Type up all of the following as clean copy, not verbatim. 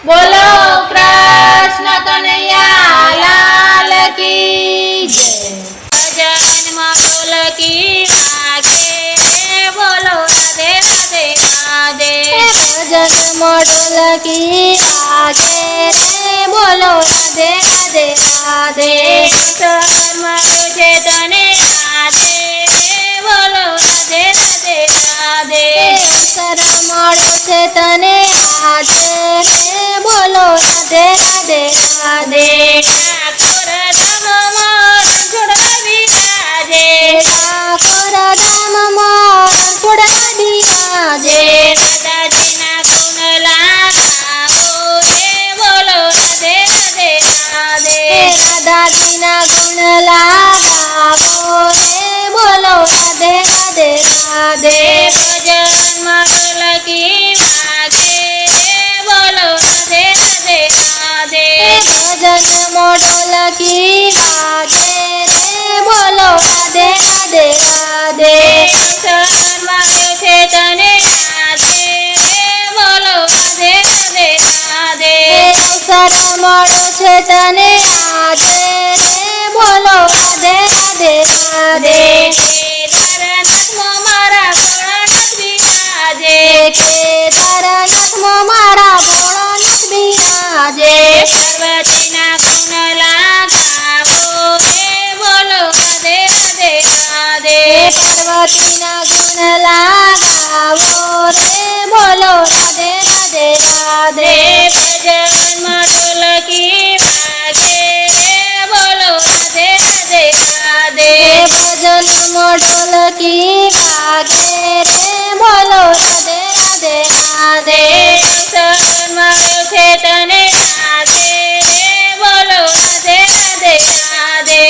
बोलो कृष्ण कन्हैया लाल की जय। भजन मंडल की वागे बोलो राधे राधे राधे। भजन मंडल की वागे बोलो राधे राधे राधे। मारो छे तने राधे बोलो राधे राधे राधे। मारो छे तने राधे बोलो राधे राधे राधे। ठाकुर धाम मोर छोड़ा विराजे। ठाकुर धाम मोर छोड़ा विराजे। दादाजी ना गुण लगाओ रे बोलो राधे राधे राधे। दादाजी ना गुण लगाओ रे बोलो राधे राधे राधे। भजन मंडल की वागे बोलो राधे राधे राधे। भजन मंडल की वागे बोलो राधे राधे राधे। मारो छे तने राधे बोलो राधे राधे राधे। अवसर मारो छे तने राधे बोलो राधे राधे राधे। केदारनाथ में मारा भोळानाथ विराजे। केदारनाथ में मारा भोळानाथ विराजे। पार्वती ना गुण लगाओ रे बोलो राधे राधे राधे। पार्वती ना गुण लगाओ रे बोलो राधे राधे राधे। भजन मंडल की वागे बोलो राधे राधे राधे। भजन मंडल की वागे बोलो राधे राधे राधे। मारो छे तने राधे बोलो राधे राधे राधे।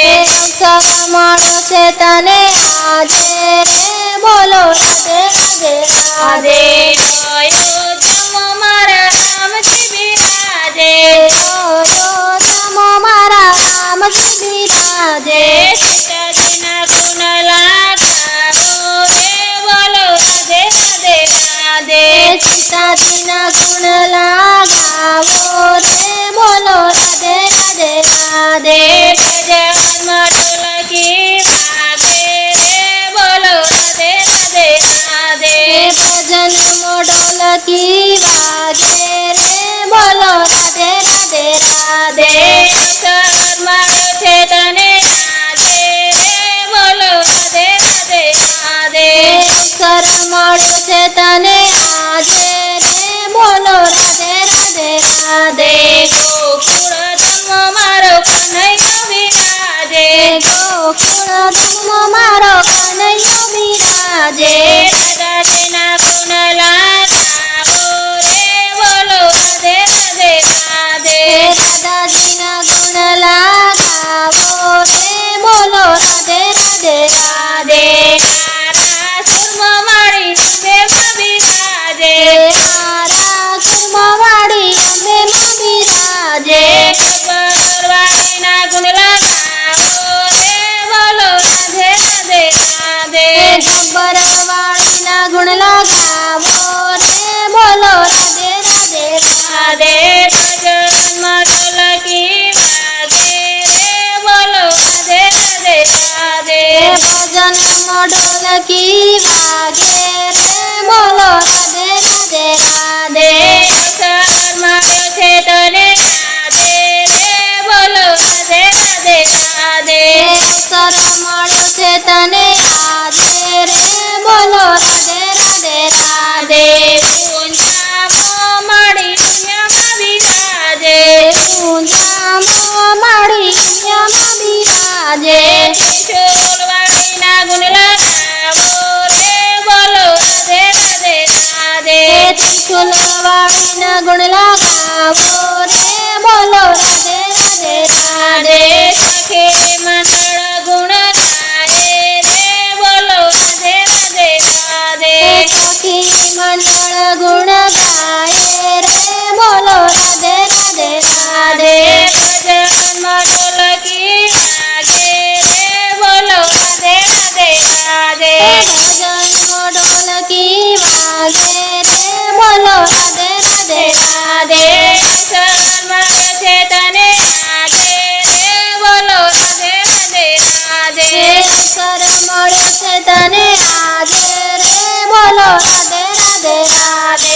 मारो छे तने राधे बोलो राधे राधे राधे। अयोध्या मारा रामजी विराजे। अयोध्या मारा रामजी विराजे। सीताजी ना गुण लगाओ रे बोलो राधे राधे राधे। सीताजी ना गुण लगाओ रे बोलो राधे राधे राधे। भजन मंडल की वागे बोलो राधे राधे राधे। भजन मंडल की वागे बोलो राधे राधे राधे। मारो छे तने राधे बोलो राधे राधे राधे। अवसर मारो छे तने राधे बोलो राधे राधे राधे। गोकुल धाम मारो कन्हैया विराजे। गोकुल धाम मारो कन्हैया विराजे। दादाजी ना गुण लगाओ रे बोलो राधे राधे राधे। दादाजी ना गुण लगाओ रे बोलो राधे राधे राधे। तारासुर मारी अंबे मां विराजे। तारासुर मारी अंबे मां विराजे। खबरवाड़ी ना गुण लगाओ रे बोलो राधे राधे राधे। खबरवाड़ी ना गुण लगाओ रे बोलो राधे राधे राधे। भजन मंडल की वागे बोलो राधे राधे राधे। भजन मंडल की वागे बोलो राधे राधे राधे। अवसर मारो छे तने राधे बोलो राधे राधे राधे। अवसर मारो छे तने राधे बोलो राधे राधे राधे। ऊंचा माड़ी दुनिया में विराजे। ऊंचा माड़ी दुनिया में विराजे। त्रिशूलवाड़ी ना गुण लगाओ रे बोलो राधे राधे राधे। त्रिशूलवाड़ी ना गुण लगाओ रे बोलो राधे राधे राधे। सखी मंडल गुण गाए रे बोलो राधे राधे राधे। सखी मंडल गुण गाए रे बोलो राधे राधे राधे। भजन मंडल की वागे बोलो राधे राधे राधे। भजन मंडल की वागे बोलो राधे राधे राधे। સર મળ્યો છે તને આજે રે બોલો રાધે રાધે રાધે